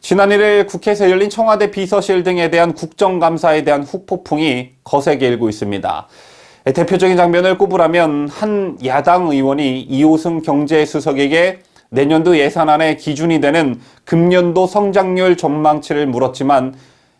지난 1일 국회에서 열린 청와대 비서실 등에 대한 국정감사에 대한 후폭풍이 거세게 일고 있습니다. 대표적인 장면을 꼽으라면 한 야당 의원이 이호승 경제수석에게 내년도 예산안의 기준이 되는 금년도 성장률 전망치를 물었지만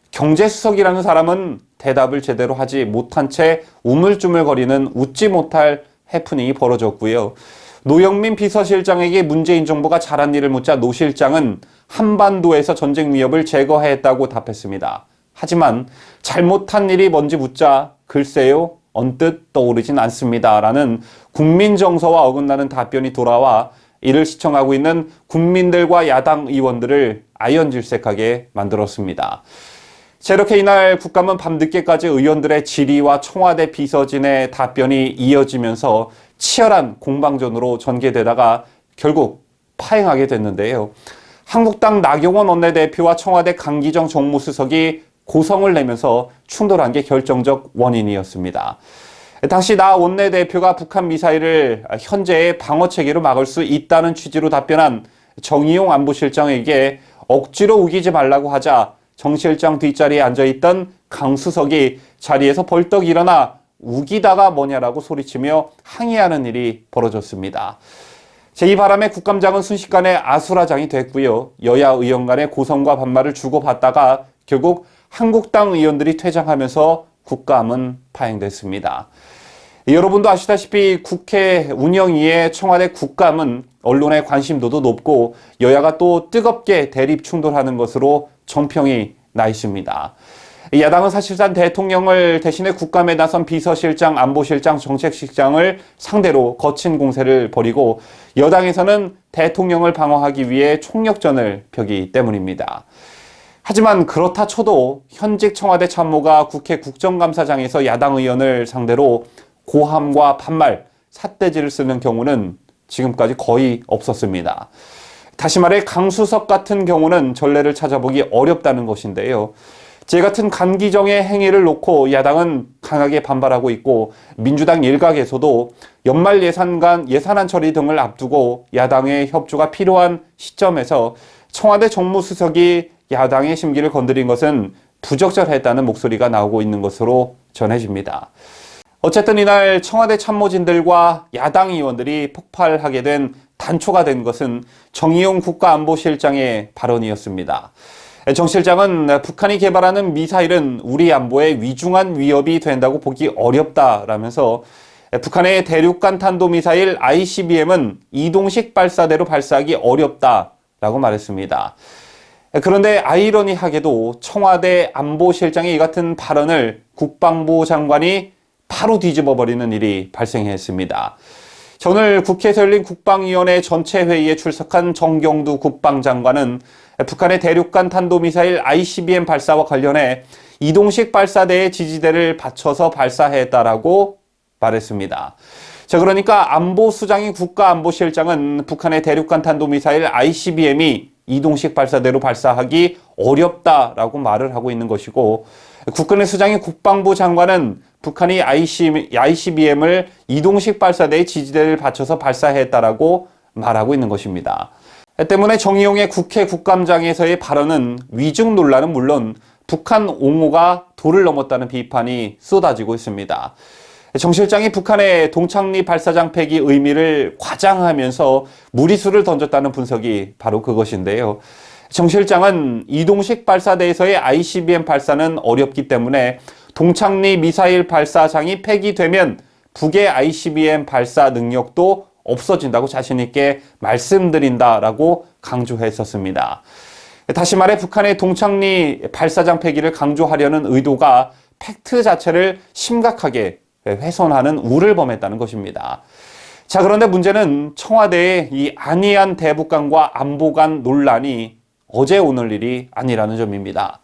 경제수석이라는 사람은 대답을 제대로 하지 못한 채 우물쭈물거리는 웃지 못할 해프닝이 벌어졌고요. 노영민 비서실장에게 문재인 정부가 잘한 일을 묻자 노 실장은 한반도에서 전쟁 위협을 제거했다고 답했습니다. 하지만 잘못한 일이 뭔지 묻자 글쎄요, 언뜻 떠오르진 않습니다. 라는 국민 정서와 어긋나는 답변이 돌아와 이를 시청하고 있는 국민들과 야당 의원들을 아연질색하게 만들었습니다. 자, 이렇게 이날 국감은 밤늦게까지 의원들의 질의와 청와대 비서진의 답변이 이어지면서 치열한 공방전으로 전개되다가 결국 파행하게 됐는데요. 한국당 나경원 원내대표와 청와대 강기정 정무수석이 고성을 내면서 충돌한 게 결정적 원인이었습니다. 당시 나 원내대표가 북한 미사일을 현재의 방어체계로 막을 수 있다는 취지로 답변한 정의용 안보실장에게 억지로 우기지 말라고 하자 정 실장 뒷자리에 앉아있던 강 수석이 자리에서 벌떡 일어나 우기다가 뭐냐라고 소리치며 항의하는 일이 벌어졌습니다. 이 바람에 국감장은 순식간에 아수라장이 됐고요. 여야 의원 간의 고성과 반말을 주고받다가 결국 한국당 의원들이 퇴장하면서 국감은 파행됐습니다. 여러분도 아시다시피 국회 운영 이해 청와대 국감은 언론의 관심도도 높고 여야가 또 뜨겁게 대립 충돌하는 것으로 정평이 나 있습니다. 야당은 사실상 대통령을 대신해 국감에 나선 비서실장, 안보실장, 정책실장을 상대로 거친 공세를 벌이고 여당에서는 대통령을 방어하기 위해 총력전을 펴기 때문입니다. 하지만 그렇다 쳐도 현직 청와대 참모가 국회 국정감사장에서 야당 의원을 상대로 고함과 반말, 삿대질을 쓰는 경우는 지금까지 거의 없었습니다. 다시 말해 강수석 같은 경우는 전례를 찾아보기 어렵다는 것인데요. 제 같은 강기정의 행위를 놓고 야당은 강하게 반발하고 있고 민주당 일각에서도 연말 예산안 처리 등을 앞두고 야당의 협조가 필요한 시점에서 청와대 정무수석이 야당의 심기를 건드린 것은 부적절했다는 목소리가 나오고 있는 것으로 전해집니다. 어쨌든 이날 청와대 참모진들과 야당 의원들이 폭발하게 된 단초가 된 것은 정의용 국가안보실장의 발언이었습니다. 정 실장은 북한이 개발하는 미사일은 우리 안보에 위중한 위협이 된다고 보기 어렵다라면서 북한의 대륙간 탄도미사일 ICBM은 이동식 발사대로 발사하기 어렵다라고 말했습니다. 그런데 아이러니하게도 청와대 안보실장의 이 같은 발언을 국방부 장관이 바로 뒤집어버리는 일이 발생했습니다. 오늘 국회에서 열린 국방위원회 전체 회의에 출석한 정경두 국방장관은 북한의 대륙간 탄도미사일 ICBM 발사와 관련해 이동식 발사대의 지지대를 받쳐서 발사했다라고 말했습니다. 그러니까 안보수장인 국가안보실장은 북한의 대륙간 탄도미사일 ICBM이 이동식 발사대로 발사하기 어렵다라고 말을 하고 있는 것이고 국군의 수장인 국방부 장관은 북한이 ICBM을 이동식 발사대의 지지대를 받쳐서 발사했다라고 말하고 있는 것입니다. 때문에 정의용의 국회 국감장에서의 발언은 위증 논란은 물론 북한 옹호가 도를 넘었다는 비판이 쏟아지고 있습니다. 정 실장이 북한의 동창리 발사장 폐기 의미를 과장하면서 무리수를 던졌다는 분석이 바로 그것인데요. 정 실장은 이동식 발사대에서의 ICBM 발사는 어렵기 때문에 동창리 미사일 발사장이 폐기되면 북의 ICBM 발사 능력도 없어진다고 자신 있게 말씀드린다라고 강조했었습니다. 다시 말해 북한의 동창리 발사장 폐기를 강조하려는 의도가 팩트 자체를 심각하게 훼손하는 우를 범했다는 것입니다. 그런데 문제는 청와대의 이 안희안 대북관과 안보관 논란이 어제 오늘 일이 아니라는 점입니다.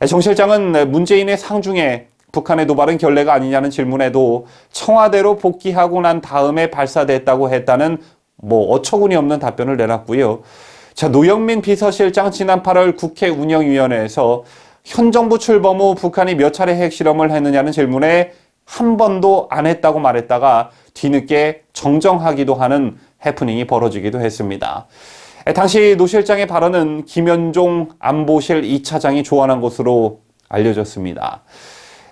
정 실장은 문재인의 상중에 북한의 도발은 결례가 아니냐는 질문에도 청와대로 복귀하고 난 다음에 발사됐다고 했다는 어처구니 없는 답변을 내놨고요. 노영민 비서실장 지난 8월 국회 운영위원회에서 현 정부 출범 후 북한이 몇 차례 핵실험을 했느냐는 질문에 한 번도 안 했다고 말했다가 뒤늦게 정정하기도 하는 해프닝이 벌어지기도 했습니다. 당시 노 실장의 발언은 김현종 안보실 2차장이 조언한 것으로 알려졌습니다.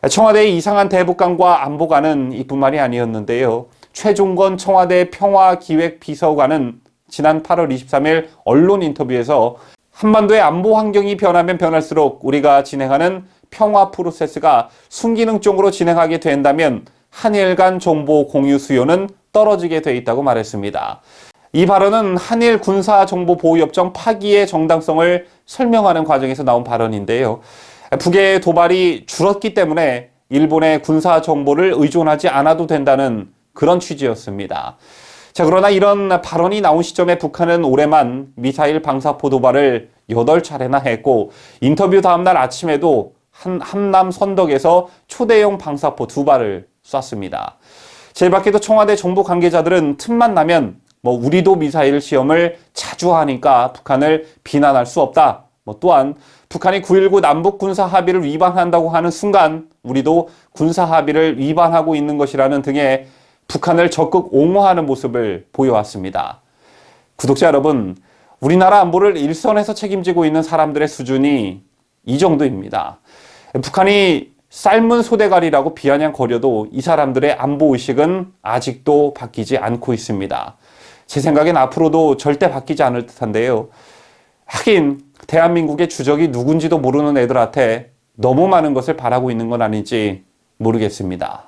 청와대의 이상한 대북관과 안보관은 이뿐만이 아니었는데요. 최종건 청와대 평화기획비서관은 지난 8월 23일 언론 인터뷰에서 한반도의 안보 환경이 변하면 변할수록 우리가 진행하는 평화 프로세스가 순기능적으로 진행하게 된다면 한일 간 정보 공유 수요는 떨어지게 돼 있다고 말했습니다. 이 발언은 한일 군사정보보호협정 파기의 정당성을 설명하는 과정에서 나온 발언인데요. 북의 도발이 줄었기 때문에 일본의 군사정보를 의존하지 않아도 된다는 그런 취지였습니다. 자, 그러나 이런 발언이 나온 시점에 북한은 올해만 미사일 방사포 도발을 8차례나 했고 인터뷰 다음날 아침에도 함남 선덕에서 초대형 방사포 2발을 쐈습니다. 제 밖에도 청와대 정부 관계자들은 틈만 나면 우리도 미사일 시험을 자주 하니까 북한을 비난할 수 없다. 또한 북한이 9.19 남북 군사 합의를 위반한다고 하는 순간 우리도 군사 합의를 위반하고 있는 것이라는 등의 북한을 적극 옹호하는 모습을 보여왔습니다. 구독자 여러분, 우리나라 안보를 일선에서 책임지고 있는 사람들의 수준이 이 정도입니다. 북한이 삶은 소대가리라고 비아냥거려도 이 사람들의 안보의식은 아직도 바뀌지 않고 있습니다. 제 생각엔 앞으로도 절대 바뀌지 않을 듯한데요. 하긴 대한민국의 주적이 누군지도 모르는 애들한테 너무 많은 것을 바라고 있는 건 아닌지 모르겠습니다.